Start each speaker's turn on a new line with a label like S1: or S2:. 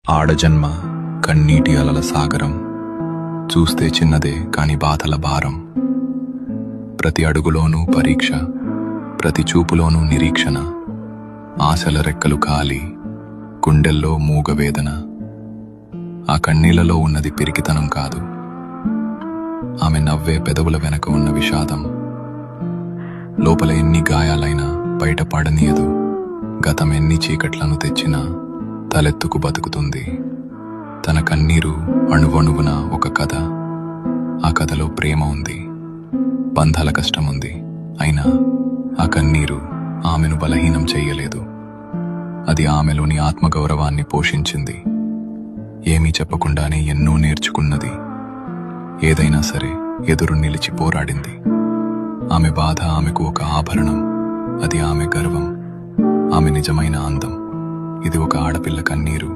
S1: ఆడజన్మ కన్నీటి అలల సాగరం, చూస్తే చిన్నదే కాని బాధల భారం. ప్రతి అడుగులోనూ పరీక్ష, ప్రతి చూపులోనూ నిరీక్షణ. ఆశల రెక్కలు కాలి, గుండెల్లో మూగవేదన. ఆ కన్నీళ్లలో ఉన్నది పిరికితనం కాదు, ఆమె నవ్వే పెదవుల వెనక ఉన్న విషాదం. లోపల ఎన్ని గాయాలైనా బయట పడనీయదు, గతం ఎన్ని చీకట్లను తెచ్చినా తలెత్తుకు బతుకుతుంది. తన కన్నీరు అణువణువున ఒక కథ. ఆ కథలో ప్రేమ ఉంది, బంధాల కష్టముంది. అయినా ఆ కన్నీరు ఆమెను బలహీనం చెయ్యలేదు. అది ఆమెలోని ఆత్మగౌరవాన్ని పోషించింది. ఏమీ చెప్పకుండానే ఎన్నో నేర్చుకున్నది. ఏదైనా సరే ఎదురు నిలిచి పోరాడింది. ఆమె బాధ ఆమెకు ఒక ఆభరణం, అది ఆమె గర్వం, ఆమె నిజమైన అందం. ఇది ఒక ఆడపిల్ల కన్నీరు.